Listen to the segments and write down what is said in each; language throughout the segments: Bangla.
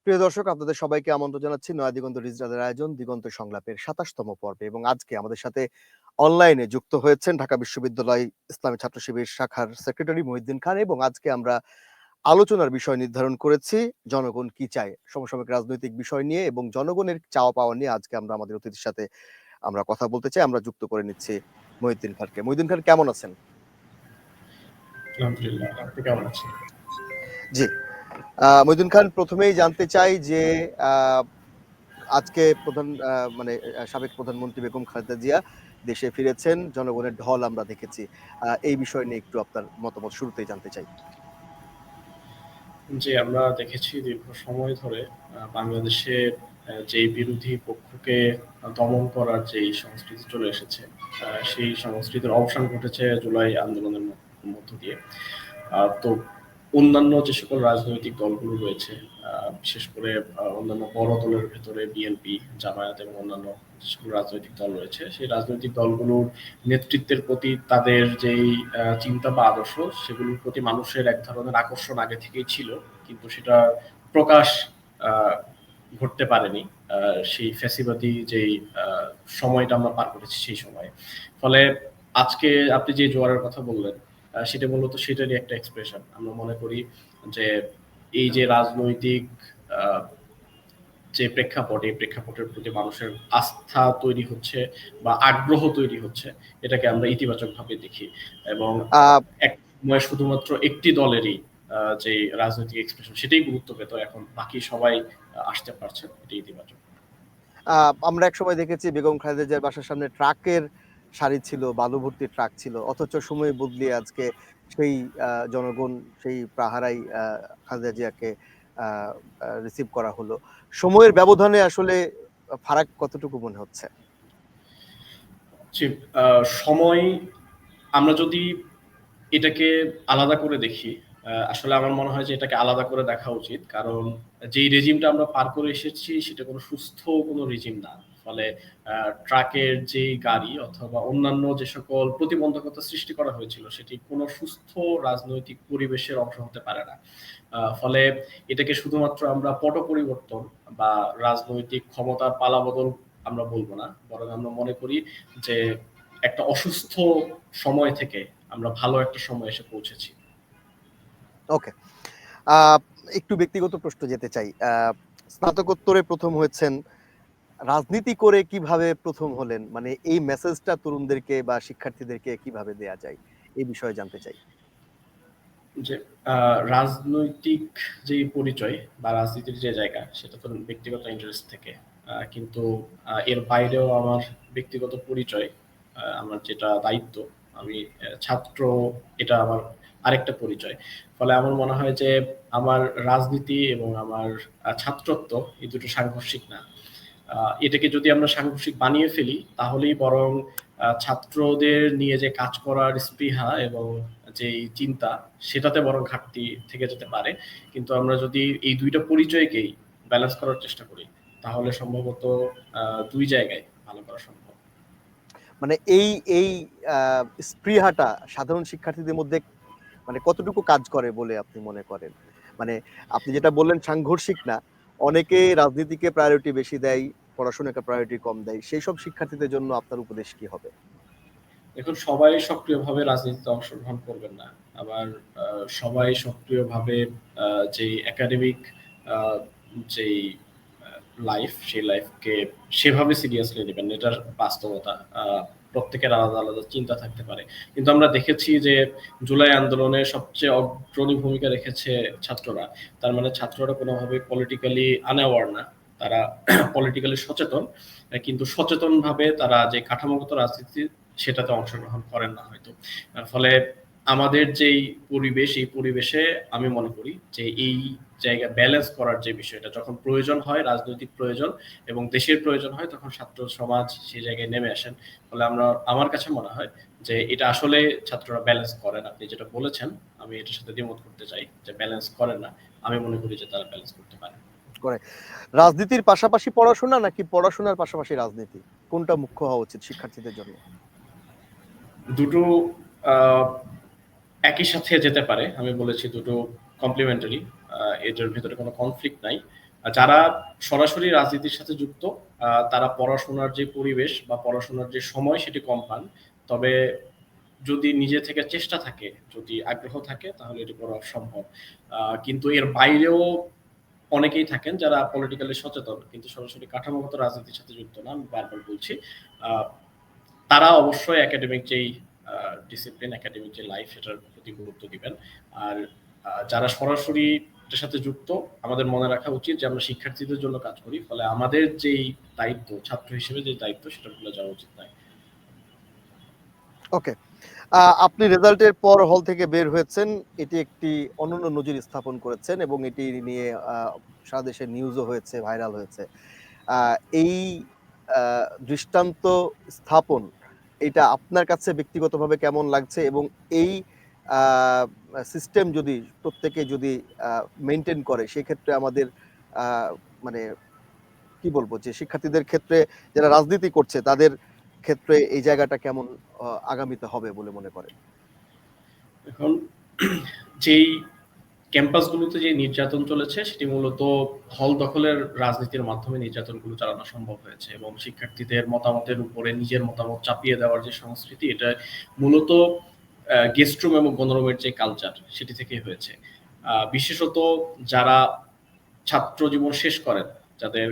প্রিয় দর্শক, আপনাদের সবাইকে আমন্ত্রণ জানাচ্ছি নয়া দিগন্ত ডিজিটালের আয়োজন দিগন্ত সংলাপের ২৭তম পর্বে। এবং আজকে আমাদের সাথে অনলাইনে যুক্ত হয়েছেন ঢাকা বিশ্ববিদ্যালয় ইসলামী ছাত্র শিবির শাখার সেক্রেটারি মহিউদ্দিন খান। এবং আজকে আমরা আলোচনার বিষয় নির্ধারণ করেছি জনগণ কি চায়, সমসাময়িক রাজনৈতিক বিষয় নিয়ে এবং জনগণের চাওয়া পাওয়া নিয়ে আজকে আমরা আমাদের অতিথির সাথে আমরা কথা বলতে চাই। আমরা যুক্ত করে নিচ্ছি মহিউদ্দিন খানকে। মহিউদ্দিন খান, কেমন আছেন? আলহামদুলিল্লাহ, আপনি কেমন আছেন? জি, মহিউদ্দিন খান, প্রথমেই জানতে চাই যে আজকে সাবেক প্রধানমন্ত্রী বেগম খালেদা জিয়া দেশে ফিরেছেন, জনগণের ঢল আমরা দেখেছি। এই বিষয় নিয়ে একটু আপনার মতামত শুরুতেই জানতে চাই। যে আমরা দেখেছি দীর্ঘ সময় ধরে বাংলাদেশে যেই বিরোধী পক্ষকে দমন করার যেই সংস্কৃতি চলে এসেছে, সেই সংস্কৃতির অবসান ঘটেছে জুলাই আন্দোলনের মধ্য দিয়ে। তো অন্যান্য যে সকল রাজনৈতিক দলগুলো রয়েছে, বিশেষ করে অন্যান্য বড় দলের ভেতরে বিএনপি, জামায়াত এবং অন্যান্য যে সকল রাজনৈতিক দল রয়েছে, সেই রাজনৈতিক দলগুলোর নেতৃত্বের প্রতি তাদের যেই চিন্তা বা আদর্শ, সেগুলোর প্রতি মানুষের এক ধরনের আকর্ষণ আগে থেকেই ছিল, কিন্তু সেটা প্রকাশ ঘটতে পারেনি সেই ফ্যাসিবাদী যেই সময়টা আমরা পার করেছি সেই সময়ে। ফলে আজকে আপনি যে জোয়ারের কথা বললেন, সেটা মূলত সেটারই একটা এক্সপ্রেশন। আমরা মনে করি যে এই যে রাজনৈতিক যে প্রেক্ষাপট, এই প্রেক্ষাপটের প্রতি মানুষের আস্থা তৈরি হচ্ছে বা আগ্রহ তৈরি হচ্ছে, এটাকে আমরা ইতিবাচক ভাবে দেখি। এবং এক সময় শুধুমাত্র একটি দলেরই যে রাজনৈতিক এক্সপ্রেশন সেটাই গুরুত্ব পেত, এখন বাকি সবাই আসতে পারছে, এটা ইতিবাচক। আমরা এক সময় দেখেছি বেগম খালেদা জিয়ার বাসার সামনে ট্রাকের সারি ছিল, বালু ভর্তি ট্রাক ছিল, অথচ সময় বদলিয়ে আজকে সেই জনগণ সেই পাহারাই খালেদা জিয়াকে রিসিভ করা হলো। সময়ের ব্যবধানে আসলে ফারাক কতটুকু মনে হচ্ছে? সময়, আমরা যদি এটাকে আলাদা করে দেখি, আসলে আমার মনে হয় যে এটাকে আলাদা করে দেখা উচিত। কারণ যেই রেজিমটা আমরা পার করে এসেছি সেটা কোনো সুস্থ কোনো রেজিম না। ফলে ট্রাকের যে গাড়ি অথবা অন্যান্য যে সকল প্রতিবন্ধকতা সৃষ্টি করা হয়েছিল, সেটি কোনো সুস্থ রাজনৈতিক পরিবেশের অংশ হতে পারে না। ফলে এটাকে শুধুমাত্র আমরা পট পরিবর্তন বা রাজনৈতিক ক্ষমতার পালাবদল আমরা বলবো না, বরং আমরা মনে করি যে একটা অসুস্থ সময় থেকে আমরা ভালো একটা সময় এসে পৌঁছেছি। ওকে, একটু ব্যক্তিগত প্রশ্ন যেতে চাই। স্নাতকোত্তরে প্রথম হয়েছেন, রাজনীতি করে কিভাবে প্রথম হলেন? মানে এই মেসেজটা তরুণদেরকে বা শিক্ষার্থীদেরকে কিভাবে দেয়া যায়? এই বিষয়ে জানতে চাই। যে রাজনৈতিক যে পরিচয় বা রাজনীতির যে জায়গা, সেটা তো ব্যক্তিগত ইন্টারেস্ট থেকে, কিন্তু এর বাইরেও আমার ব্যক্তিগত পরিচয়, আমার যেটা দায়িত্ব, আমি ছাত্র, এটা আমার আরেকটা পরিচয়। ফলে আমার মনে হয় যে আমার রাজনীতি এবং আমার ছাত্রত্ব, এই দুটো সাংঘর্ষিক না। এটাকে যদি আমরা সাংঘর্ষিক বানিয়ে ফেলি, তাহলেই বরং ছাত্রদের নিয়ে যে কাজ করার স্পৃহা এবং যে চিন্তা, সেটাতে বরং ঘাটতি থেকে যেতে পারে। কিন্তু আমরা যদি এই দুইটা পরিচয়কেই ব্যালেন্স করার চেষ্টা করি, তাহলে সম্ভবত দুই জায়গায় ভালো করা সম্ভব। মানে এই এই স্পৃহাটা সাধারণ শিক্ষার্থীদের মধ্যে মানে কতটুকু কাজ করে বলে আপনি মনে করেন? মানে আপনি যেটা বললেন সাংঘর্ষিক না, অনেকে রাজনীতিকে প্রায়োরিটি বেশি দেয়, পড়াশোনাকে প্রায়োরিটি কম দেয়। সেইসব শিক্ষার্থীদের জন্য আপনার উপদেশ কি হবে? দেখুন, সবাই সক্রিয়ভাবে রাজনীতিতে অংশগ্রহণ করবেন না। আবার সবাই সক্রিয়ভাবে যে একাডেমিক যেই লাইফ, সেই লাইফকে সেভাবে সিরিয়াসলি নেবেন, এটার বাস্তবতা। প্রত্যেকের আলাদা আলাদা চিন্তা থাকতে পারে। কিন্তু আমরা দেখেছি যে জুলাই আন্দোলনে সবচেয়ে অগ্রণী ভূমিকা রেখেছে ছাত্ররা। তার মানে ছাত্ররা কোনোভাবে পলিটিক্যালি আনঅ্যাওয়ার না, তারা পলিটিক্যালি সচেতন, কিন্তু সচেতনভাবে তারা যে কাঠামোগত রাজনীতি, সেটাতে অংশগ্রহণ করেন না হয়তো। ফলে আমাদের যেই পরিবেশ, এই পরিবেশে আমি মনে করি যে এই জায়গা ব্যালেন্স করার যে বিষয়টা, যখন প্রয়োজন হয়, রাজনৈতিক প্রয়োজন এবং দেশের প্রয়োজন হয়, তখন ছাত্র সমাজ সেই জায়গায় নেমে আসেন। ফলে আমার কাছে মনে হয় যে এটা আসলে ছাত্ররা ব্যালেন্স করেন। আপনি যেটা বলেছেন, আমি এটার সাথে দ্বিমত করতে চাই যে ব্যালেন্স করেন না। আমি মনে করি যে তারা ব্যালেন্স করতে পারে। করে রাজনীতির পাশাপাশি পড়াশোনা নাকি পড়াশোনার পাশাপাশি রাজনীতি? কোনটা মুখ্য হওয়া উচিত শিক্ষার্থীদের জন্য? দুটো একই সাথে যেতে পারে। আমি বলেছি দুটো কমপ্লিমেন্টারি, এটার ভিতরে কোনো কনফ্লিক্ট নাই। যারা সরাসরি রাজনীতির সাথে যুক্ত তারা পড়াশোনার যে পরিবেশ বা পড়াশোনার যে সময় সেটি কম পান। তবে যদি নিজে থেকে চেষ্টা থাকে, যদি আগ্রহ থাকে, তাহলে এটি করা সম্ভব। কিন্তু এর বাইরেও অনেকেই থাকেন যারা পলিটিক্যালি সচেতন কিন্তু সরাসরি কাঠামোগত রাজনীতির সাথে যুক্ত না, আমি বারবার বলছি। তারা অবশ্যই একাডেমিক যেই ডিসিপ্লিন, একাডেমিক যে লাইফ, সেটার প্রতি গুরুত্ব দিবেন। আর যারা সরাসরি এটার সাথে যুক্ত, আমাদের মনে রাখা উচিত যে আমরা শিক্ষার্থীদের জন্য কাজ করি, ফলে আমাদের যেই দায়িত্ব, ছাত্র হিসেবে যে দায়িত্ব, সেটা ভুলে যাওয়া উচিত নয়। ওকে, আপনি রেজাল্টের পর হল থেকে বের হয়েছেন, এটি একটি অনন্য নজির স্থাপন করেছেন এবং এটি নিয়ে সারা দেশে নিউজও হয়েছে, ভাইরাল হয়েছে। এই দৃষ্টান্ত স্থাপন, এটা আপনার কাছে ব্যক্তিগতভাবে কেমন লাগছে? এবং এই সিস্টেম যদি প্রত্যেকে যদি মেনটেন করে, সেক্ষেত্রে আমাদের মানে কি বলবো, যে শিক্ষার্থীদের ক্ষেত্রে যারা রাজনীতি করছে তাদের ক্ষেত্রে এই জায়গাটা কেমন আগামীতে হবে বলে মনে করেন? এখন যেই ক্যাম্পাসগুলোতে যে নির্যাতন চলেছে, সেটি মূলত হল দখলের রাজনীতির মাধ্যমে নির্যাতনগুলো চালানো সম্ভব হয়েছে, এবং শিক্ষার্থীদের মতামতের উপরে নিজের মতামত চাপিয়ে দেওয়ার যে সংস্কৃতি, এটা মূলত গেস্ট রুম এবং গণরুমের যে কালচার, সেটি থেকেই হয়েছে। বিশেষত যারা ছাত্র জীবন শেষ করেন, যাদের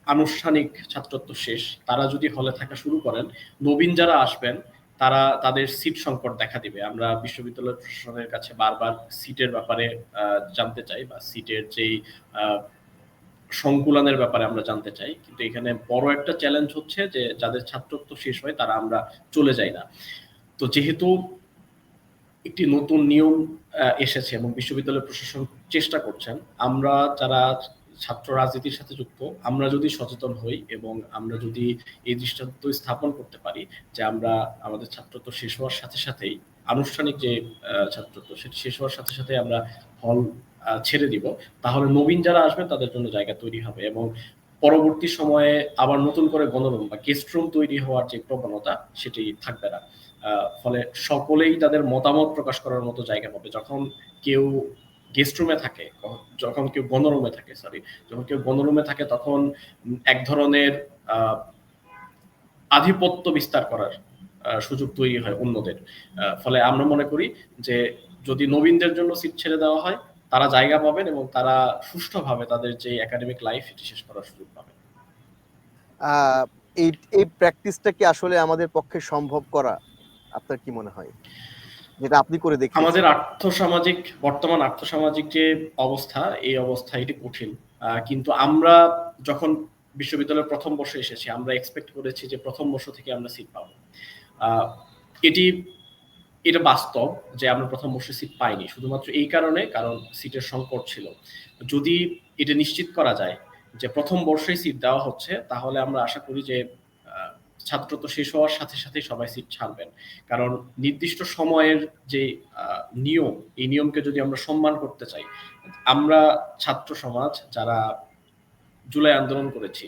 আনুষ্ঠানিক ছাত্রত্ব শেষ, তারা যদি হলে থাকা শুরু করেন, নবীন যারা আসবেন তারা তাদের সিট সংকট দেখা দিবে। আমরা বিশ্ববিদ্যালয় প্রশাসনের কাছে বারবার সিটের ব্যাপারে জানতে চাই, বা সিটের যেই সংকুলানের ব্যাপারে আমরা জানতে চাই, কিন্তু এখানে বড় একটা চ্যালেঞ্জ হচ্ছে যে যাদের ছাত্রত্ব শেষ হয় তারা আমরা চলে যাই না। তো যেহেতু একটি নতুন নিয়ম এসেছে এবং বিশ্ববিদ্যালয় প্রশাসন চেষ্টা করছেন, আমরা যারা ছাত্র রাজনীতির সাথে যুক্ত, আমরা যদি সচেতন হই এবং আমরা যদি এই দৃষ্টান্ত স্থাপন করতে পারি যে আমরা আমাদের ছাত্রত্ব শেষ হওয়ার সাথে সাথেই, আনুষ্ঠানিক যে ছাত্রত্ব সেটি শেষ হওয়ার সাথে সাথে আমরা হল ছেড়ে দিব, তাহলে নবীন যারা আসবেন তাদের জন্য জায়গা তৈরি হবে, এবং পরবর্তী সময়ে আবার নতুন করে গণরুম বা গেস্ট রুম তৈরি হওয়ার যে প্রবণতা, সেটি থাকবে না। ফলে সকলেই তাদের মতামত প্রকাশ করার মতো জায়গা পাবে। যখন কেউ গেস্ট রুমে থাকে, যখন কেউ গণরুমে থাকে, যখন কেউ গণরুমে থাকে, তখন এক ধরনের আধিপত্য বিস্তার করার সুযোগ তৈরি হয় অন্যদের। ফলে আমরা মনে করি যে যদি নবীনদের জন্য সিট ছেড়ে দেওয়া হয়, তারা জায়গা পাবেন এবং তারা সুষ্ঠুভাবে তাদের যে একাডেমিক লাইফ, এটি শেষ করার সুযোগ পাবেন। এই প্র্যাকটিসটা কি আসলে আমাদের পক্ষে সম্ভব করা, আপনার কি মনে হয়, যেটা আপনি করে দেখিয়েছেন? আমাদের বর্তমান আর্থসামাজিক যে অবস্থা, এই অবস্থা এটি কঠিন। কিন্তু আমরা যখন বিশ্ববিদ্যালয়ের প্রথম বর্ষে এসেছি, আমরা এক্সপেক্ট করেছি যে প্রথম বর্ষ থেকে আমরা সিট পাবো। এটা বাস্তব যে আমরা প্রথম বর্ষে সিট পাইনি, শুধুমাত্র এই কারণে, কারণ সিটের সংকট ছিল। যদি এটা নিশ্চিত করা যায় যে প্রথম বর্ষেই সিট দেওয়া হচ্ছে, তাহলে আমরা আশা করি যে ছাত্রত্ব শেষ হওয়ার সাথে সাথে সবাই সিট ছাড়বেন। কারণ নির্দিষ্ট সময়ের যে নিয়ম, এই নিয়মকে যদি আমরা সম্মান করতে চাই, আমরা ছাত্র সমাজ যারা জুলাই আন্দোলন করেছি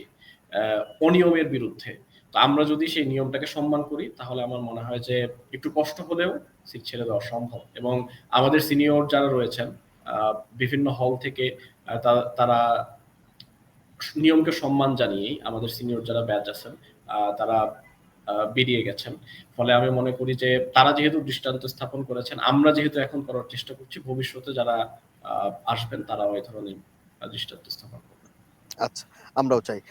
অনিয়মের বিরুদ্ধে, তো আমরা যদি সেই নিয়মটাকে সম্মান করি, তাহলে আমার মনে হয় যে একটু কষ্ট হলেও সিট ছেড়ে দেওয়া সম্ভব। এবং আমাদের সিনিয়র যারা রয়েছেন বিভিন্ন হল থেকে, তারা নিয়মকে সম্মান জানিয়েই, আমাদের সিনিয়র যারা ব্যাচ আছেন তারা বেরিয়ে গেছেন। ফলে আমি মনে করি যে তারা যেহেতু দৃষ্টান্ত স্থাপন করেছেন, আমরা যেহেতু এখন করার চেষ্টা করছি, ভবিষ্যতে যারা আসবেন তারাও এই ধরনের দৃষ্টান্ত স্থাপন করবেন। আচ্ছা, আমরাও চাই।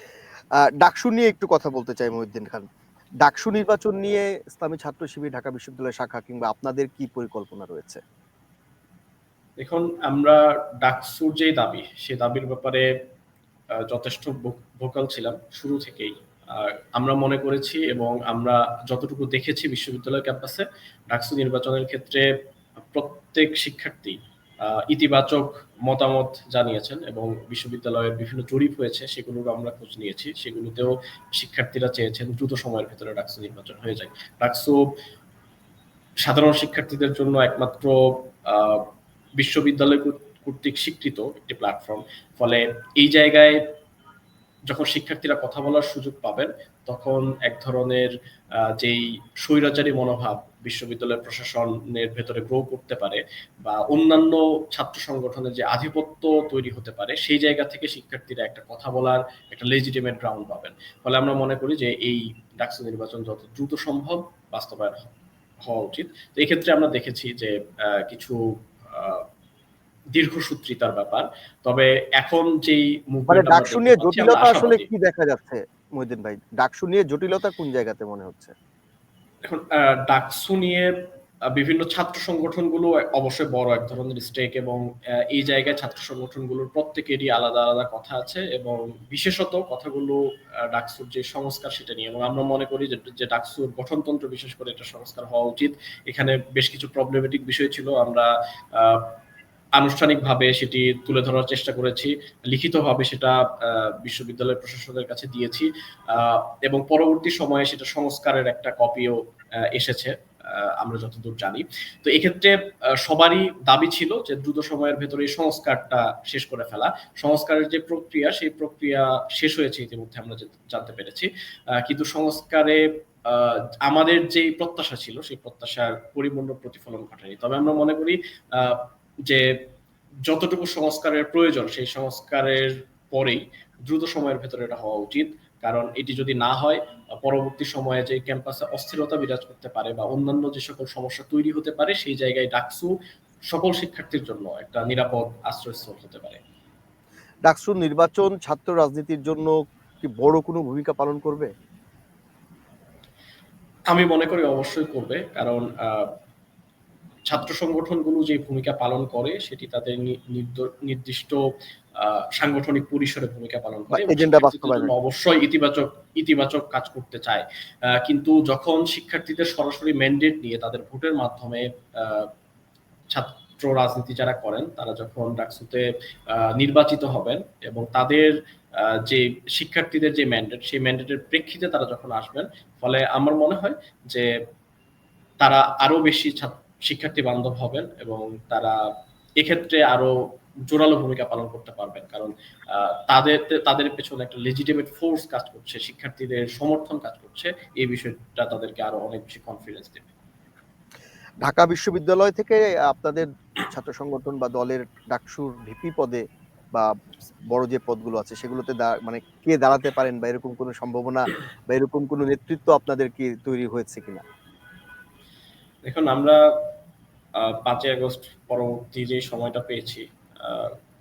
ডাকসু নিয়ে একটু কথা বলতে চাই মহিউদ্দিন খান। ডাকসু নির্বাচন নিয়ে ইসলামী ছাত্র শিবির ঢাকা বিশ্ববিদ্যালয় শাখা কিংবা আপনাদের কি পরিকল্পনা রয়েছে? দেখুন, আমরা ডাকসুর যে দাবি, সে দাবির ব্যাপারে যথেষ্ট ভোকাল ছিলাম শুরু থেকেই। আমরা মনে করেছি এবং আমরা যতটুকু দেখেছি বিশ্ববিদ্যালয় ক্যাম্পাসে, ডাকসু নির্বাচনের ক্ষেত্রে প্রত্যেক শিক্ষার্থী ইতিবাচক মতামত জানিয়েছেন, এবং বিশ্ববিদ্যালয়ের বিভিন্ন জরিপ হয়েছে, সেগুলোর আমরা খোঁজ নিয়েছি। সেগুলোতেও শিক্ষার্থীরা চেয়েছেন দ্রুত সময়ের ভেতরে ডাকসু নির্বাচন হয়ে যায়। ডাকসু সাধারণ শিক্ষার্থীদের জন্য একমাত্র বিশ্ববিদ্যালয় কর্তৃক স্বীকৃত একটি প্ল্যাটফর্ম। ফলে এই জায়গায় যখন শিক্ষার্থীরা কথা বলার সুযোগ পাবেন, তখন এক ধরনের যেই স্বৈরাচারী মনোভাব বিশ্ববিদ্যালয় প্রশাসনের ভেতরে গ্রো করতে পারে, বা অন্যান্য ছাত্র সংগঠনের যে আধিপত্য তৈরি হতে পারে, সেই জায়গা থেকে শিক্ষার্থীরা একটা কথা বলার একটা লেজিটিমেট গ্রাউন্ড পাবেন। ফলে আমরা মনে করি যে এই ডাকসু নির্বাচন যত দ্রুত সম্ভব বাস্তবায়ন হওয়া উচিত। তো এই ক্ষেত্রে আমরা দেখেছি যে কিছু দীর্ঘসূত্রিতার ব্যাপার। তবে এখন যেই মানে মুভমেন্ট আমরা ডাকসু দেখতে নিয়ে পাচ্ছি, আমরা জটিলতা আসলে আশাবাদী। কি দেখা যাচ্ছে মহিউদ্দিন ভাই? ডাকসু নিয়ে জটিলতা কোন জায়গাতে মনে হচ্ছে? এখন ডাকসু নিয়ে বিভিন্ন ছাত্র সংগঠনগুলো অবশ্যই বড় এক ধরনের স্টেক, এবং এই জায়গায় ছাত্র সংগঠনগুলোর প্রত্যেকেরই আলাদা আলাদা কথা আছে, এবং বিশেষত কথাগুলো ডাকসুর যে সংস্কার সেটা নিয়ে। এবং আমরা মনে করি যে ডাকসুর গঠনতন্ত্র বিশেষ করে এটা সংস্কার হওয়া উচিত। এখানে বেশ কিছু প্রবলেমেটিক বিষয় ছিল, আমরা আনুষ্ঠানিকভাবে সেটি তুলে ধরার চেষ্টা করেছি, লিখিতভাবে সেটা বিশ্ববিদ্যালয় প্রশাসনের কাছে দিয়েছি, এবং পরবর্তী সময়ে সেটা সংস্কারের একটা কপিও এসেছে আমরা যতদূর জানি। তো এক্ষেত্রে সবারই দাবি ছিল যে দ্রুত সময়ের ভেতরে এই সংস্কারটা শেষ করে ফেলা। সংস্কারের যে প্রক্রিয়া, সেই প্রক্রিয়া শেষ হয়েছে ইতিমধ্যে আমরা জানতে পেরেছি। কিন্তু সংস্কারে আমাদের যে প্রত্যাশা ছিল সেই প্রত্যাশার পরিপূর্ণ প্রতিফলন ঘটেনি। তবে আমরা মনে করি যে যতটুকু সংস্কারের প্রয়োজন সেই সংস্কারের পরেই দ্রুত সময়ের ভেতরে এটা হওয়া উচিত। কারণ এটি যদি না হয়, পরবর্তী সময়ে যে ক্যাম্পাসে অস্থিরতা বিরাজ করতে পারে বা অন্যান্য যে সকল সমস্যা তৈরি হতে পারে, সেই জায়গায় ডাকসু সকল শিক্ষার্থীর জন্য একটা নিরাপদ আশ্রয়স্থল হতে পারে। ডাকসু নির্বাচন ছাত্র রাজনীতির জন্য কি বড় কোনো ভূমিকা পালন করবে? আমি মনে করি অবশ্যই করবে, কারণ ছাত্র সংগঠনগুলো যে ভূমিকা পালন করে সেটি তাদের নির্দিষ্ট সাংগঠনিক পরিসরে ভূমিকা পালন বা করে, এবং এজেন্ডা শিক্ষার্থীদের জন্য বাস্তবায়নের? অবশ্যই ইতিবাচক কাজ করতে চায়। কিন্তু যখন শিক্ষার্থীদের সরাসরি ম্যান্ডেট নিয়ে তাদের ভোটের মাধ্যমে ছাত্র রাজনীতি যারা করেন, তারা যখন ডাকসুতে নির্বাচিত হবেন এবং তাদের যে শিক্ষার্থীদের যে ম্যান্ডেট, সেই ম্যান্ডেটের প্রেক্ষিতে তারা যখন আসবেন, ফলে আমার মনে হয় যে তারা আরো বেশি শিক্ষার্থী বান্ধব হবেন, এবং তারা এক্ষেত্রে আরো জোরালো ভূমিকা পালন করতে পারবেন। কারণ তাদের পেছনে একটা লেজিটিমেট ফোর্স কাজ করছে, শিক্ষার্থীদের সমর্থন কাজ করছে। এই বিষয়টা তাদেরকে আরো অনেক বেশি কনফিডেন্স দেবে। ঢাকা বিশ্ববিদ্যালয় থেকে আপনাদের ছাত্র সংগঠন বা দলের ডাকসুর ভিপি পদে বা বড় যে পদগুলো আছে সেগুলোতে মানে কে দাঁড়াতে পারেন, বা এরকম কোনো সম্ভাবনা বা এরকম কোনো নেতৃত্ব আপনাদের কি তৈরি হয়েছে কিনা? দেখুন, আমরা 5ই আগস্ট পরবর্তী যে সময়টা পেয়েছি,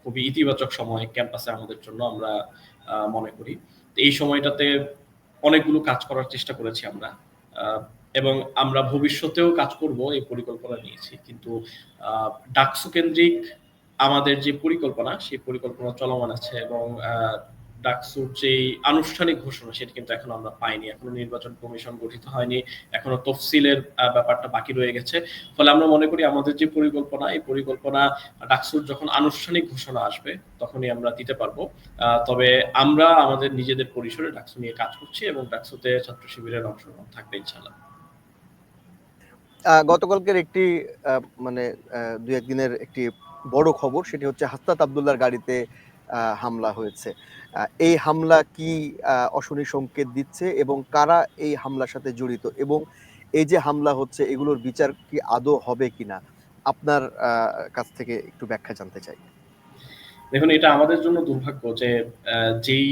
খুবই ইতিবাচক সময় ক্যাম্পাসে আমাদের জন্য, আমরা মনে করি। এই সময়টাতে অনেকগুলো কাজ করার চেষ্টা করেছি আমরা, এবং আমরা ভবিষ্যতেও কাজ করব এই পরিকল্পনা নিয়েছি। কিন্তু ডাকসু কেন্দ্রিক আমাদের যে পরিকল্পনা, সেই পরিকল্পনা চলমান আছে, এবং ডাকসুর যে আনুষ্ঠানিক ঘোষণা সেটা কিন্তু এখনো আমরা পাইনি। এখনো নির্বাচন কমিশন গঠিত হয়নি, এখনো তফসিলের ব্যাপারটা বাকি রয়ে গেছে। ফলে আমরা মনে করি আমাদের যে পরিকল্পনা, এই পরিকল্পনা ডাকসুর যখন আনুষ্ঠানিক ঘোষণা আসবে তখনই আমরা দিতে পারবো। তবে আমরা আমাদের নিজেদের পরিসরে ডাকসু নিয়ে কাজ করছি, এবং ডাকসুতে ছাত্র শিবিরের অংশগ্রহণ থাকবে ইনশাআল্লাহ। গতকালকের একটি মানে ২-১ দিনের একটি বড় খবর, সেটি হচ্ছে হাসনাত আব্দুল্লাহর গাড়িতে হামলা হয়েছে। এই হামলা কি অশনি সংকেত দিচ্ছে, এবং কারা এই হামলার সাথে জড়িত, এবং এই যে হামলা হচ্ছে এগুলোর বিচার কি আদৌ হবে কিনা? আপনার কাছ থেকে একটু ব্যাখ্যা জানতে চাই। দেখুন, এটা আমাদের জন্য দুর্ভাগ্য যে যেই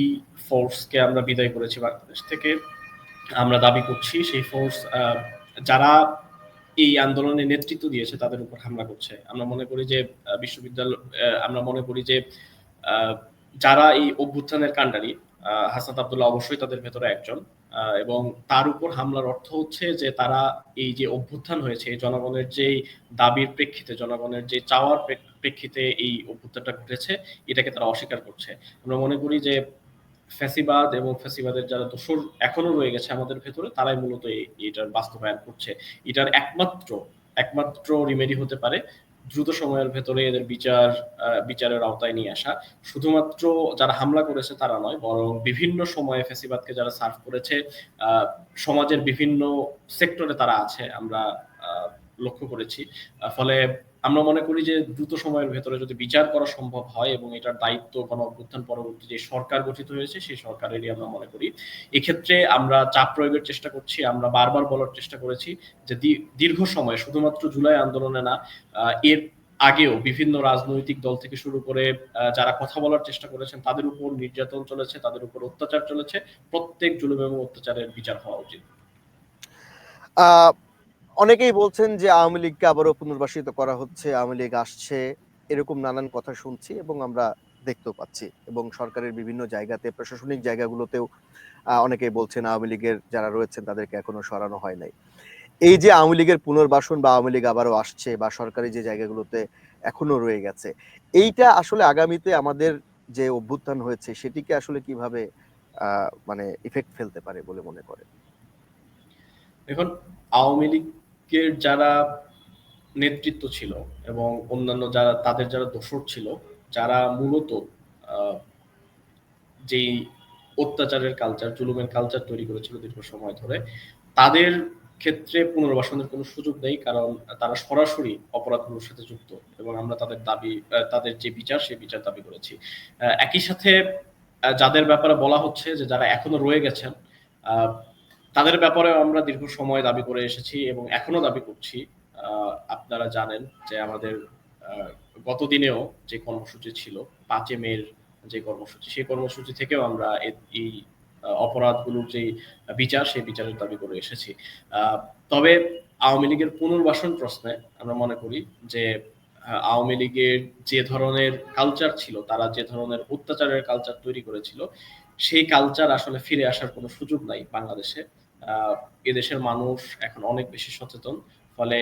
ফোর্সকে আমরা বিদায় করেছি বাংলাদেশ থেকে, আমরা দাবি করছি সেই ফোর্স যারা এই আন্দোলনে নেতৃত্ব দিয়েছে তাদের উপর হামলা করছে। আমরা মনে করি যে আমরা মনে করি যে যারা এই অভ্যুত্থানের কাণ্ডারি, হাসনাত আব্দুল্লাহ অবশ্যই তাদের ভেতরে একজন, এবং তার উপর হামলার অর্থ হচ্ছে যে তারা এই যে অভ্যুত্থান হয়েছে, জনগণের যেই দাবির প্রেক্ষিতে, জনগণের যে চাওয়ার প্রেক্ষিতে এই অভ্যুত্থানটা ঘটেছে, এটাকে তারা অস্বীকার করছে। আমরা মনে করি যে ফ্যাসিবাদ এবং ফ্যাসিবাদের যারা দোসর এখনো রয়ে গেছে আমাদের ভেতরে, তারাই মূলত এটার বাস্তবায়ন করছে। এটার একমাত্র রিমেডি হতে পারে দ্রুত সময়ের ভেতরে এদের বিচারের আওতায় নিয়ে আসা। শুধুমাত্র যারা হামলা করেছে তারা নয়, বরং বিভিন্ন সময়ে ফ্যাসিবাদকে যারা সার্ভ করেছে, সমাজের বিভিন্ন সেক্টরে তারা আছে, আমরা লক্ষ্য করেছি। ফলে আমরা মনে করি যে দ্রুত সময়ের ভেতরে যদি বিচার করা সম্ভব হয় এবং এটার দায়িত্ব গণ অভ্যুত্থান পরবর্তী যে সরকার গঠিত হয়েছে সেই সরকারেরই আমরা মনে করি। এক্ষেত্রে আমরা চাপ প্রয়োগের চেষ্টা করছি। আমরা বারবার বলার চেষ্টা করেছি যে দীর্ঘ সময় শুধুমাত্র জুলাই আন্দোলনে না, এর আগেও বিভিন্ন রাজনৈতিক দল থেকে শুরু করে যারা কথা বলার চেষ্টা করেছেন তাদের উপর নির্যাতন চলেছে, তাদের উপর অত্যাচার চলেছে। প্রত্যেক জুলুম এবং অত্যাচারের বিচার হওয়া উচিত। আহ অনেকেই বলছেন যে আওয়ামী লীগকে আবারও পুনর্বাসিত করা হচ্ছে, আওয়ামী লীগ আসছে, এরকম নানান কথা শুনছি এবং আমরা দেখতেও পাচ্ছি, এবং সরকারের বিভিন্ন জায়গাতে প্রশাসনিক জায়গাগুলোতেও অনেকেই বলছেন আওয়ামী লীগের যারা রয়েছেন তাদেরকে এখনো সরানো হয় নাই। এই যে আওয়ামী লীগের পুনর্বাসন বা আওয়ামী লীগ আবারও আসছে বা সরকারি যে জায়গাগুলোতে এখনো রয়ে গেছে, এইটা আসলে আগামীতে আমাদের যে অভ্যুত্থান হয়েছে সেটিকে আসলে কিভাবে মানে ইফেক্ট ফেলতে পারে বলে মনে করে? এখন আওয়ামী লীগের যারা নেতৃত্ব ছিল এবং অন্যান্য যারা দোসর ছিল, যারা মূলত আহ, যেই অত্যাচারের কালচার, জুলুমের কালচার তৈরি করেছিল দীর্ঘ সময় ধরে, তাদের ক্ষেত্রে পুনর্বাসনের কোনো সুযোগ নেই, কারণ তারা সরাসরি অপরাধগুলোর সাথে যুক্ত এবং আমরা তাদের যে বিচার সেই বিচার দাবি করেছি। একই সাথে যাদের ব্যাপারে বলা হচ্ছে যে যারা এখনো রয়ে গেছেন, আহ, তাদের ব্যাপারেও আমরা দীর্ঘ সময় দাবি করে এসেছি এবং এখনো দাবি করছি। আপনারা জানেন যে আমাদের আহ, গত দিনেও যে কর্মসূচি ছিল, 5 মের যে কর্মসূচি, সেই কর্মসূচি থেকেও আমরা এই অপরাধগুলোর যে বিচার সেই বিচারের দাবি করে এসেছি। আহ, তবে আওয়ামী লীগের পুনর্বাসন প্রশ্নে আমরা মনে করি যে আওয়ামী লীগের যে ধরনের কালচার ছিল, তারা যে ধরনের অত্যাচারের কালচার তৈরি করেছিল, সেই কালচার আসলে ফিরে আসার কোনো সুযোগ নাই বাংলাদেশে। এদেশের মানুষ এখন অনেক বেশি সচেতন। ফলে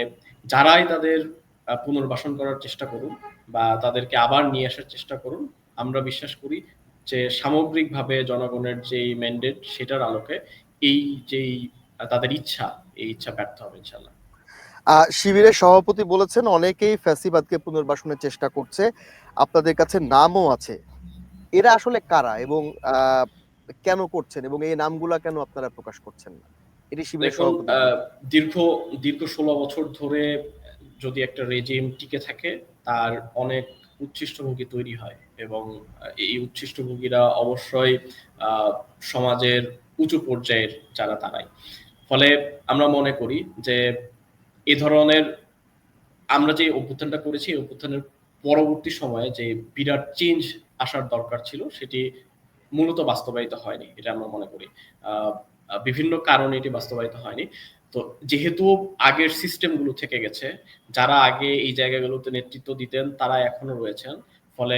যারাই তাদের পুনর্বাসন করার চেষ্টা করুন বা তাদেরকে আবার নিয়ে আসার চেষ্টা করুন, আমরা বিশ্বাস করি যে সামগ্রিকভাবে জনগণের যেই ম্যান্ডেট সেটার আলোকে এই যেই তাদের ইচ্ছা, এই ইচ্ছা ব্যর্থ হবে ইনশাল্লাহ। শিবিরের সভাপতি বলেছেন অনেকেই ফ্যাসিবাদকে পুনর্বাসনের চেষ্টা করছে, আপনাদের কাছে নামও আছে। এরা আসলে কারা এবং কেন করছেন, এবং এই নামগুলা কেন আপনারা প্রকাশ করছেন না? এটি শিবিরের দেখুন, সভাপতি। দীর্ঘ দীর্ঘ 16 বছর ধরে যদি একটা রেজিম টিকে থাকে, তার অনেক উচ্ছিষ্টভোগী তৈরি হয় এবং এই উচ্ছিষ্টভোগীরা অবশ্যই আহ, সমাজের উঁচু পর্যায়ের যারা তারাই। ফলে আমরা মনে করি যে এ ধরনের আমরা যে অভ্যুত্থানটা করেছি, এই অভ্যুত্থানের পরবর্তী সময়ে যে বিরাট চেঞ্জ আসার দরকার ছিল, সেটি মূলত বাস্তবায়িত হয়নি, এটা আমরা মনে করি। আহ, বিভিন্ন কারণে এটি বাস্তবায়িত হয়নি। তো যেহেতু আগের সিস্টেমগুলো থেকে গেছে, যারা আগে এই জায়গাগুলোতে নেতৃত্ব দিতেন তারা এখনো রয়েছেন। ফলে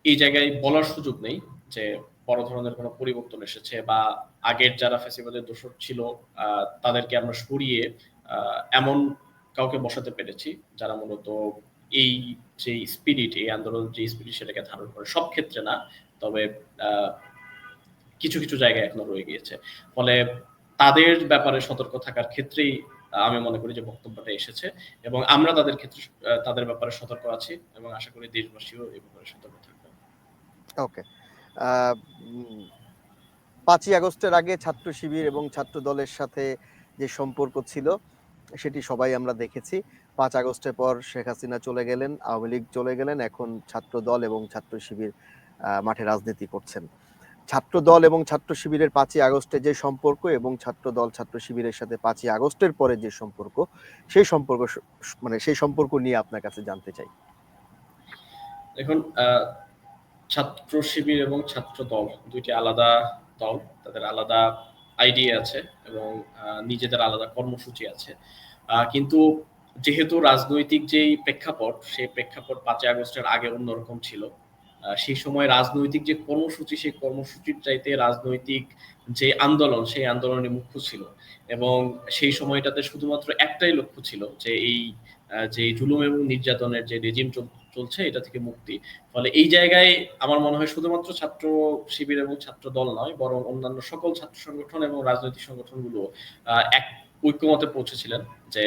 এই জায়গায় বলার সুযোগ নেই যে বড় ধরনের কোনো পরিবর্তন এসেছে বা আগের যারা ফ্যাসিবাদের দোষর ছিল তাদেরকে আমরা সরিয়ে এমন কাউকে বসাতে পেরেছি যারা মূলত এই যে স্পিরিট, এই আন্দোলন যে স্পিরিট সেটাকে ধারণ করে। সব ক্ষেত্রে না, তবে আহ, কিছু কিছু জায়গায় এখনো রয়ে গিয়েছে। ফলে তাদের ব্যাপারে সতর্ক থাকার ক্ষেত্রেই আমি মনে করি যে বক্তব্যটা এসেছে এবং আমরা তাদের ক্ষেত্রে তাদের ব্যাপারে সতর্ক আছি এবং আশা করি দেশবাসীও এই ব্যাপারে সতর্ক থাকবে। ওকে। 5ই আগস্টের আগে ছাত্র শিবির এবং ছাত্র দলের সাথে যে সম্পর্ক ছিল সেটি সবাই আমরা দেখেছি। 5 আগস্টের পর শেখ হাসিনা চলে গেলেন, আওয়ামী লীগ চলে গেলেন, এখন ছাত্র দল এবং ছাত্র শিবির মাঠে রাজনীতি করছেন। ছাত্র দল এবং ছাত্র শিবিরের 5ই আগস্টে যে সম্পর্ক এবং ছাত্র দল ছাত্র শিবিরের সাথে 5ই আগস্টের পরে যে সম্পর্ক, সেই সম্পর্ক মানে সেই সম্পর্ক নিয়ে আপনার কাছে জানতে চাই। এখন ছাত্র শিবির এবং ছাত্র দল দুইটি আলাদা দল, তাদের আলাদা আইডিয়া আছে এবং নিজেদের আলাদা কর্মসূচি আছে। কিন্তু যেহেতু রাজনৈতিক যেই প্রেক্ষাপট, সেই প্রেক্ষাপট 5ই আগস্টের আগে অন্যরকম ছিল। সেই সময় রাজনৈতিক যে কর্মসূচি, সেই কর্মসূচির চাইতে রাজনৈতিক যে আন্দোলন, সেই আন্দোলনে মুখ্য ছিল এবং সেই সময়টাতে শুধুমাত্র একটাই লক্ষ্য ছিল যে এই যে জুলুম এবং নির্যাতনের যে রেজিম চলছে এটা থেকে মুক্তি। ফলে এই জায়গায় আমার মনে হয় শুধুমাত্র ছাত্র শিবির এবং ছাত্র দল নয়, বরং অন্যান্য সকল ছাত্র সংগঠন এবং রাজনৈতিক সংগঠনগুলো এক ঐক্যমতে পৌঁছেছিলেন যে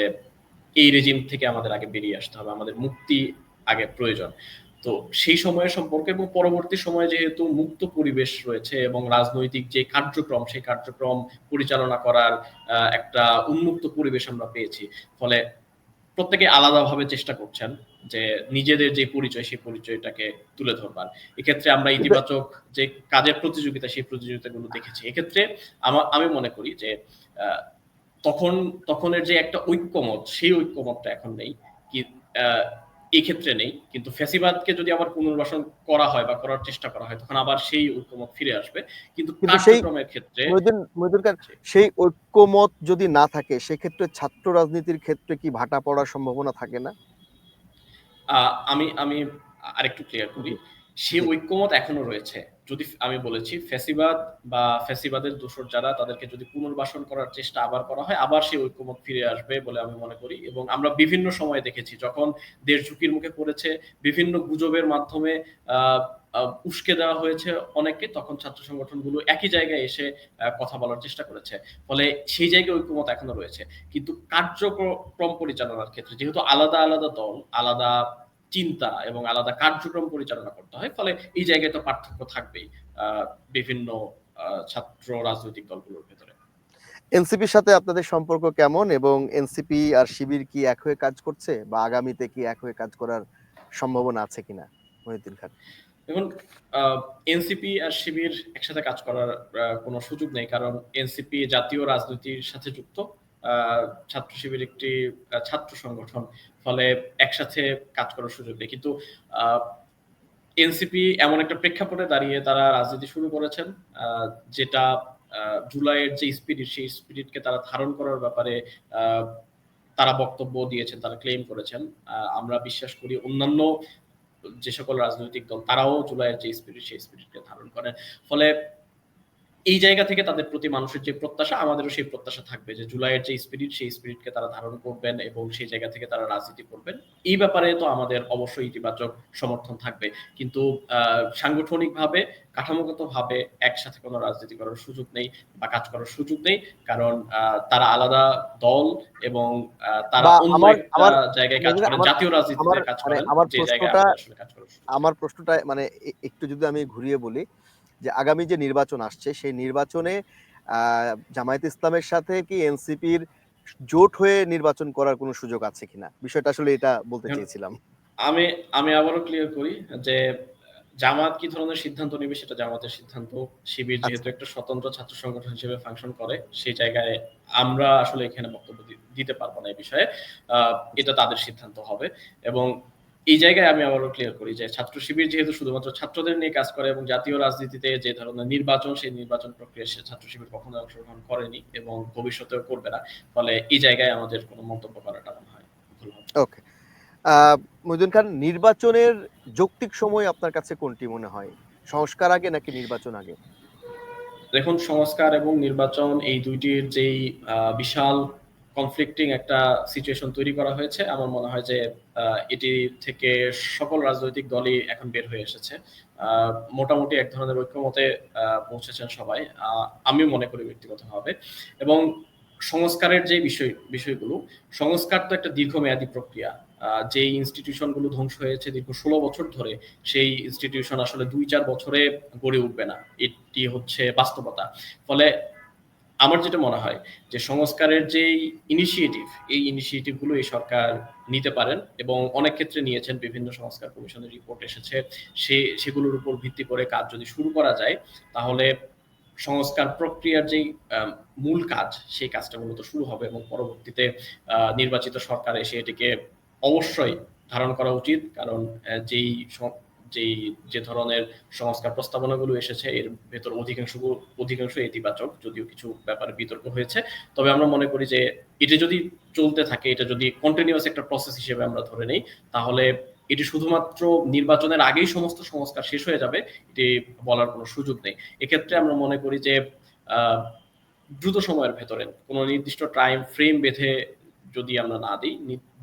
এই রেজিম থেকে আমাদের আগে বেরিয়ে আসতে হবে, আমাদের মুক্তি আগে প্রয়োজন। তো সেই সময়ের সম্পর্কে এবং পরবর্তী সময়ে যেহেতু মুক্ত পরিবেশ রয়েছে এবং রাজনৈতিক যে কার্যক্রম, সেই কার্যক্রম পরিচালনা করার একটা উন্মুক্ত পরিবেশ আমরা পেয়েছি। ফলে প্রত্যেকে আলাদাভাবে চেষ্টা করছেন যে নিজেদের যে পরিচয় সেই পরিচয়টাকে তুলে ধরবার। এক্ষেত্রে আমরা কিন্তু ইতিবাচক যে কাজের প্রতিযোগিতা সেই প্রতিযোগিতাগুলো দেখেছি। এক্ষেত্রে আমি মনে করি যে আহ, তখনের যে একটা ঐক্যমত সেই ঐক্যমতটা এখন নেই। কি আহ, এই ক্ষেত্রে নেই, কিন্তু ফ্যাসিবাদকে যদি আবার পুনর্বাসন করা হয় বা করার চেষ্টা করা হয় তখন আবার সেই ঐক্যমত ফিরে আসবে, কিন্তু কিন্তু সেই কার্যক্রমের ক্ষেত্রে মহিউদ্দিন খান, সেই ঐক্যমত যদি না থাকে সেক্ষেত্রে ছাত্র রাজনীতির ক্ষেত্রে কি ভাটা পড়ার সম্ভাবনা থাকে না? আমি আমি আরেকটু ক্লিয়ার করি। জি, সেই জি। ঐক্যমত এখনো রয়েছে। যদি আমি বলেছি ফ্যাসিবাদ বা ফ্যাসিবাদের দোসর যারা তাদেরকে যদি পুনর্বাসন করার চেষ্টা আবার করা হয় আবার সেই ঐক্যমত ফিরে আসবে বলে আমি মনে করি। এবং আমরা বিভিন্ন সময়ে দেখেছি যখন দেশ ঝুঁকির মুখে পড়েছে, বিভিন্ন গুজবের মাধ্যমে উস্কে দেওয়া হয়েছে অনেককে, তখন ছাত্র সংগঠনগুলো একই জায়গায় এসে কথা বলার চেষ্টা করেছে। ফলে সেই জায়গায় ঐক্যমত এখনো রয়েছে, কিন্তু কার্যক্রম পরিচালনার ক্ষেত্রে যেহেতু আলাদা আলাদা দল, আলাদা চিন্তা এবং আলাদা কার্যক্রম পরিচালনা করতে হয়, ফলে এই জায়গায় তো পার্থক্য থাকবেই বিভিন্ন ছাত্র রাজনৈতিক দলগুলোর ভেতরে। এনসিপির সাথে আপনাদের সম্পর্ক কেমন, এবং এনসিপি আর শিবির কি এক হয়ে কাজ করছে, বা আগামীতে কি এক হয়ে কাজ করার সম্ভাবনা আছে কিনা মহিউদ্দিন খান? এখন এনসিপি আর শিবির একসাথে কাজ করার কোনো সুযোগ নেই, কারণ এনসিপি জাতীয় রাজনীতির সাথে যুক্ত। ছাত্র শিবির একটি ছাত্র সংগঠন, ফলে একসাথে কাজ করার সুযোগ নেই। কিন্তু এনসিপি এমন একটা প্রেক্ষাপটে দাঁড়িয়ে তারা রাজনীতি শুরু করেছেন যেটা জুলাইয়ের যে স্পিরিট সেই স্পিরিটকে তারা ধারণ করার ব্যাপারে আহ, তারা বক্তব্য দিয়েছেন, তারা ক্লেম করেছেন। আমরা বিশ্বাস করি অন্যান্য যে সকল রাজনৈতিক দল তারাও জুলাইয়ের যে স্পিরিট সেই স্পিরিটকে ধারণ করেন। ফলে এই জায়গা থেকে তাদের প্রতি মানুষের যে প্রত্যাশা, আমাদেরও সেই প্রত্যাশা থাকবে যে জুলাইয়ের যে স্পিরিট সেই স্পিরিটকে তারা ধারণ করবেন এবং সেই জায়গা থেকে তারা রাজনীতি করবেন। এই ব্যাপারে তো আমাদের অবশ্যই ইতিবাচক সমর্থন থাকবে, কিন্তু সাংগঠনিকভাবে কাঠামোগতভাবে একসাথে কোনো রাজনীতি করার সুযোগ নেই বা কাজ করার সুযোগ নেই, কারণ তারা আলাদা দল এবং তারা বা অন্য আমার একটা আমার জায়গায় কাজ মহিউদ্দিন, করেন, আমার জাতীয় রাজনীতিতে আমার কাজ মানে করেন, আমার যে জায়গায় প্রশ্নটা আমাদের আসলে কাজ করার সুযোগ নেই। আমার প্রশ্নটা মানে একটু যদি আমি ঘুরিয়ে বলি, যে আগামী যে নির্বাচন আসছে সেই নির্বাচনে জামায়াত ইসলামের সাথে কি এনসিপির জোট হয়ে নির্বাচন করার কোনো সুযোগ আছে কিনা, বিষয়টা আসলে এটা বলতে এখন চেয়েছিলাম। আমি আমি আবারও ক্লিয়ার করি যে জামাত কি ধরনের সিদ্ধান্ত নেবে সেটা জামাতের সিদ্ধান্ত। শিবির যেহেতু আচ্ছা। একটা স্বতন্ত্র ছাত্র সংগঠন হিসেবে ফাংশন করে, সেই জায়গায় আমরা আসলে এখানে বক্তব্য দিতে পারবো না এই বিষয়ে। আচ্ছা। এটা তাদের সিদ্ধান্ত হবে। এবং এই জায়গায় আমি আবারও ক্লিয়ার করি যে ছাত্র শিবির যেহেতু শুধুমাত্র ছাত্রদের নিয়ে কাজ করে এবং জাতীয় রাজনীতিতে যে ধরনের নির্বাচন সেই নির্বাচন প্রক্রিয়া সে ছাত্র শিবির কখনো অংশগ্রহণ করেনি এবং ভবিষ্যতেও করবে না। ফলে এই জায়গায় আমাদের কোনো মন্তব্য করাটা মনে হয় ভুল হবে। ওকে। মহিউদ্দিন খান, নির্বাচনের যৌক্তিক সময় আপনার কাছে কোনটি মনে হয়, সংস্কার আগে নাকি নির্বাচন আগে? দেখুন, সংস্কার এবং নির্বাচন এই দুইটির যেই বিশাল কনফ্লিক্টিং একটা সিচুয়েশন তৈরি করা হয়েছে, আমার মনে হয় যে এটি থেকে সকল রাজনৈতিক দলই এখন বের হয়ে এসেছে। মোটামুটি এক ধরনের ঐক্যমতে পৌঁছেছেন সবাই, আমি মনে করি ব্যক্তিগতভাবে। এবং সংস্কারের যে বিষয়গুলো, সংস্কার তো একটা দীর্ঘমেয়াদী প্রক্রিয়া। যে ইনস্টিটিউশনগুলো ধ্বংস হয়েছে দীর্ঘ ১৬ বছর ধরে, সেই ইনস্টিটিউশন আসলে ২-৪ বছরে গড়ে উঠবে না, এটি হচ্ছে বাস্তবতা। ফলে আমার যেটা মনে হয় যে সংস্কারের যেই ইনিশিয়েটিভ, এই ইনিশিয়েটিভগুলো এই সরকার নিতে পারেন এবং অনেক ক্ষেত্রে নিয়েছেন। বিভিন্ন সংস্কার কমিশনের রিপোর্ট এসেছে, সেগুলোর উপর ভিত্তি করে কাজ যদি শুরু করা যায় তাহলে সংস্কার প্রক্রিয়ার যেই মূল কাজ সেই কাজটা মূলত শুরু হবে এবং পরবর্তীতে নির্বাচিত সরকার এসে এটিকে অবশ্যই ধারণ করা উচিত, কারণ যেই যেই যে ধরনের সংস্কার প্রস্তাবনাগুলো এসেছে এর ভেতর অধিকাংশ ইতিবাচক, যদিও কিছু ব্যাপারে বিতর্ক হয়েছে। তবে আমরা মনে করি যে এটা যদি চলতে থাকে, এটা যদি কন্টিনিউয়াস একটা প্রসেস হিসেবে আমরা ধরে নেই, তাহলে এটি শুধুমাত্র নির্বাচনের আগেই সমস্ত সংস্কার শেষ হয়ে যাবে এটি বলার কোনো সুযোগ নেই। এক্ষেত্রে আমরা মনে করি যে আহ, দ্রুত সময়ের ভেতরে কোনো নির্দিষ্ট টাইম ফ্রেম বেঁধে যদি আমরা না দিই,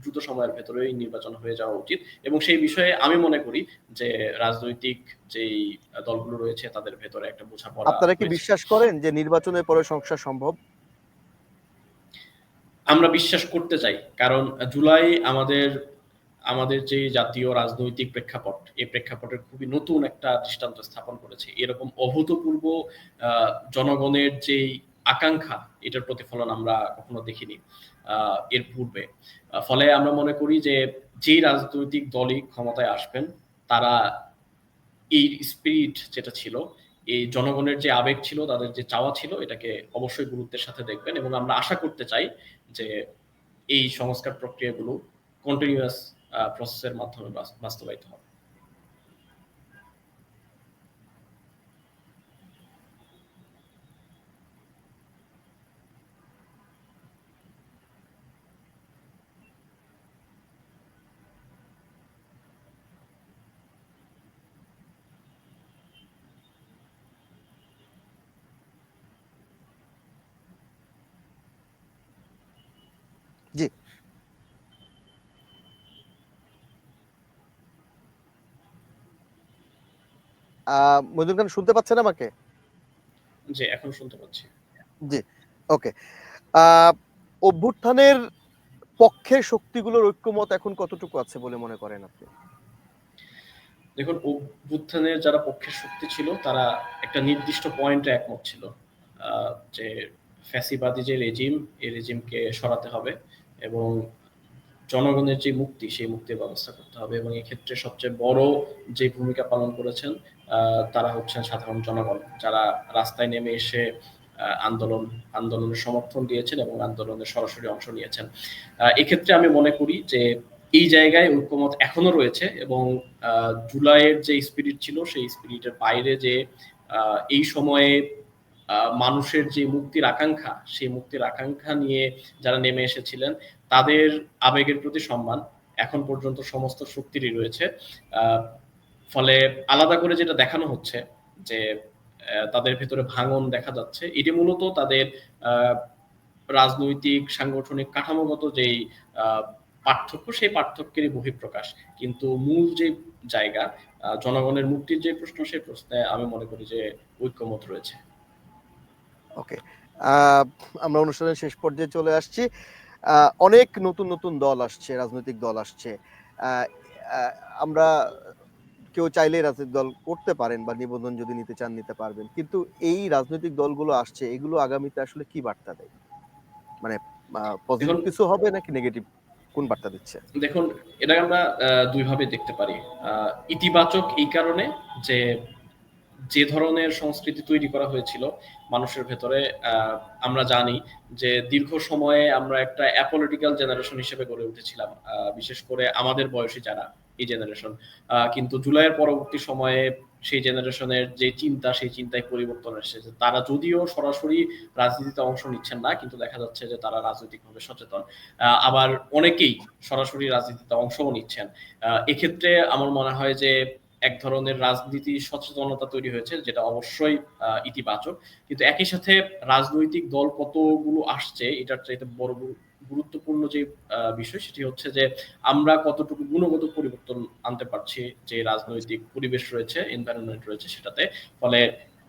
দ্রুত সময়ের ভেতরেই নির্বাচন হয়ে যাওয়া উচিত। এবং সেই বিষয়ে আমি মনে করি যে রাজনৈতিক যেই দলগুলো রয়েছে তাদের ভেতরে একটা বোঝাপড়া আপনারা কি হয়েছে। বিশ্বাস করেন যে নির্বাচনের পরে সংস্কার সম্ভব? আমরা বিশ্বাস করতে চাই, কারণ জুলাই আমাদের আমাদের যে জাতীয় রাজনৈতিক প্রেক্ষাপট, এই প্রেক্ষাপটের খুবই নতুন একটা দৃষ্টান্ত স্থাপন করেছে। এরকম অভূতপূর্ব জনগণের যেই আকাঙ্ক্ষা, এটার প্রতিফলন আমরা কখনো দেখিনি এর পূর্বে। ফলে আমরা মনে করি যে যেই রাজনৈতিক দলই ক্ষমতায় আসবেন তারা এই স্পিরিট যেটা ছিল, এই জনগণের যে আবেগ ছিল, তাদের যে চাওয়া ছিল, এটাকে অবশ্যই গুরুত্বের সাথে দেখবেন এবং আমরা আশা করতে চাই যে এই সংস্কার প্রক্রিয়াগুলো কন্টিনিউয়াস প্রসেসের মাধ্যমে বাস্তবায়িত হবে। জি। মইদুল খান শুনতে পাচ্ছেন আমাকে? যে এখন শুনতে পাচ্ছি। জি, ওকে। আহ, অভ্যুত্থানের পক্ষের শক্তিগুলোর ঐক্যমত এখন কতটুকু আছে বলে মনে করেন আপনি? দেখুন, অভ্যুত্থানের যারা পক্ষের শক্তি ছিল তারা একটা নির্দিষ্ট পয়েন্টে একমত ছিল, যে ফ্যাসিবাদী যে রেজিম, এই রেজিমকে সরাতে হবে এবং জনগণের যে মুক্তি, সেই মুক্তির ব্যবস্থা করতে হবে। এবং এক্ষেত্রে সবচেয়ে বড় যে ভূমিকা পালন করেছেন তারা হচ্ছেন সাধারণ জনগণ, যারা রাস্তায় নেমে এসে আন্দোলনের সমর্থন দিয়েছেন এবং আন্দোলনের সরাসরি অংশ নিয়েছেন। এক্ষেত্রে আমি মনে করি যে এই জায়গায় ঐক্যমত এখনো রয়েছে এবং জুলাইয়ের যে স্পিরিট ছিল, সেই স্পিরিটের বাইরে যে এই সময়ে মানুষের যে মুক্তির আকাঙ্ক্ষা, সেই মুক্তির আকাঙ্ক্ষা নিয়ে যারা নেমে এসেছিলেন, তাদের আবেগের প্রতি সম্মান এখন পর্যন্ত সমস্ত শক্তিরই রয়েছে। ফলে আলাদা করে যেটা দেখানো হচ্ছে যে তাদের ভেতরে ভাঙন দেখা যাচ্ছে, এটি মূলত তাদের রাজনৈতিক সাংগঠনিক কাঠামোগত যেই পার্থক্য, সেই পার্থক্যেরই বহিঃপ্রকাশ। কিন্তু মূল যে জায়গা, জনগণের মুক্তির যে প্রশ্ন, সেই প্রশ্নে আমি মনে করি যে ঐক্যমত রয়েছে। ওকে, আমরা অনুষ্ঠানের শেষ পর্যায়ে চলে আসছি। অনেক নতুন নতুন দল আসছে, রাজনৈতিক দল আসছে। আমরা কেউ চাইলে রাজনৈতিক দল করতে পারেন বা নিবন্ধন যদি নিতে চান নিতে পারবেন, কিন্তু এই রাজনৈতিক দলগুলো আসছে, এগুলো আগামীতে আসলে কি বার্তা দেয়? মানে পজিটিভ দেখুন কিছু হবে নাকি নেগেটিভ, কোন বার্তা দিচ্ছে? দেখুন এটাকে আমরা দুইভাবে দেখতে পারি। ইতিবাচক এই কারণে যে যে ধরনের সংস্কৃতি তৈরি করা হয়েছিল মানুষের ভেতরে, আমরা জানি যে দীর্ঘ সময়ে আমরা একটা অ্যাপলিটিক্যাল জেনারেশন হিসেবে গড়ে উঠেছিলাম, বিশেষ করে আমাদের বয়সী যারা এই জেনারেশন। কিন্তু জুলাইয়ের পরবর্তী সময়ে সেই জেনারেশনের যে চিন্তা, সেই চিন্তায় পরিবর্তন এসেছে। তারা যদিও সরাসরি রাজনীতিতে অংশ নিচ্ছেন না, কিন্তু দেখা যাচ্ছে যে তারা রাজনৈতিকভাবে সচেতন। আবার অনেকেই সরাসরি রাজনীতিতে অংশও নিচ্ছেন। এক্ষেত্রে আমার মনে হয় যে এক ধরনের রাজনীতি সচেতনতা তৈরি হয়েছে, যেটা অবশ্যই ইতিবাচক। কিন্তু একই সাথে রাজনৈতিক দল কতগুলো আসছে, এটার চাইতে বড় গুরুত্বপূর্ণ যে বিষয়, সেটি হচ্ছে যে আমরা কতটুকু গুণগত পরিবর্তন আনতে পারছি যে রাজনৈতিক পরিবেশ রয়েছে, এনভায়রনমেন্ট রয়েছে সেটাতে। ফলে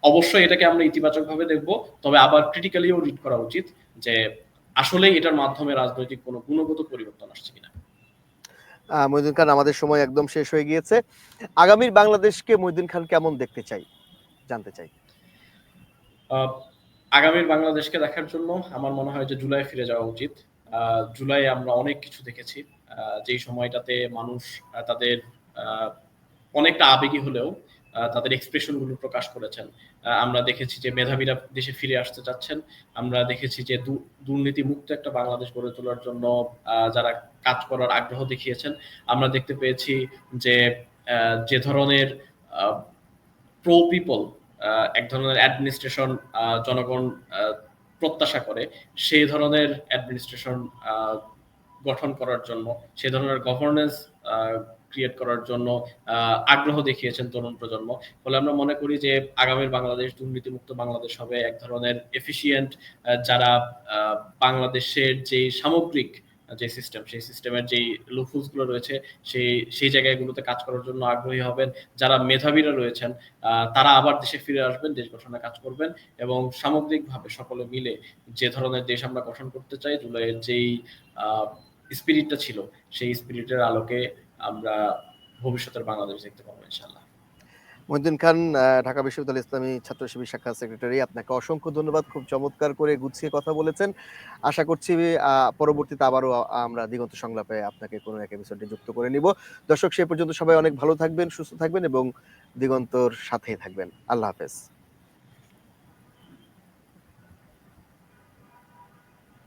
অবশ্যই এটাকে আমরা ইতিবাচক ভাবে দেখব, তবে আবার ক্রিটিক্যালিও রিড করা উচিত যে আসলে এটার মাধ্যমে রাজনৈতিক কোনো গুণগত পরিবর্তন আসছে কিনা। মহিউদ্দিন খান, আমাদের সময় একদম শেষ হয়ে গিয়েছে। আগামীর বাংলাদেশকে মহিউদ্দিন খান কেমন দেখতে চাই, জানতে চাই। আগামীর বাংলাদেশকে দেখার জন্য আমার মনে হয় যে জুলাই ফিরে যাওয়া উচিত। জুলাই আমরা অনেক কিছু দেখেছি, যেই সময়টাতে মানুষ তাদের অনেকটা আবেগী হলেও তাদের এক্সপ্রেশন গুলো প্রকাশ করেছেন। আমরা দেখেছি যে মেধাবীরা দেশে ফিরে আসতে চাচ্ছেন। আমরা দেখেছি যে দুর্নীতি মুক্ত একটা বাংলাদেশ গড়ে তোলার জন্য যারা কাজ করার আগ্রহ দেখিয়েছেন। আমরা দেখতে পেয়েছি যে যে ধরনের প্রো পিপল এক ধরনের অ্যাডমিনিস্ট্রেশন জনগণ প্রত্যাশা করে, সেই ধরনের অ্যাডমিনিস্ট্রেশন গঠন করার জন্য, সে ধরনের গভর্নেন্স ক্রিয়েট করার জন্য আগ্রহ দেখিয়েছেন তরুণ প্রজন্ম। ফলে আমরা মনে করি যে আগামীর বাংলাদেশ দুর্নীতিমুক্ত বাংলাদেশ হবে, এক ধরনের এফিসিয়েন্ট, যারা বাংলাদেশের যে সামগ্রিক যে সিস্টেম, সেই সিস্টেমের যেই লুফুলস গুলো রয়েছে, সেই জায়গাগুলোতে কাজ করার জন্য আগ্রহী হবেন। যারা মেধাবীরা রয়েছেন তারা আবার দেশে ফিরে আসবেন, দেশ গঠনে কাজ করবেন এবং সামগ্রিকভাবে সকলে মিলে যে ধরনের দেশ আমরা গঠন করতে চাই, জুলাইয়ের যেই স্পিরিটটা ছিল, সেই স্পিরিটের আলোকে আমরা ভবিষ্যতের বাংলাদেশ দেখতে পাবো ইনশাআল্লাহ। মহিউদ্দিন খান, ঢাকা বিশ্ববিদ্যালয় ইসলামী ছাত্র শিবির শাখার সেক্রেটারি, আপনাকে অসংখ্য ধন্যবাদ। খুব চমৎকার করে গুছিয়ে কথা বলেছেন। আশা করছি পরবর্তীতে আবারও আমরা দিগন্ত সংলাপে আপনাকে কোনো এক এপিসোডে যুক্ত করে নিব। দর্শক, সে পর্যন্ত সবাই অনেক ভালো থাকবেন, সুস্থ থাকবেন এবং দিগন্তর সাথেই থাকবেন। আল্লাহ হাফেজ।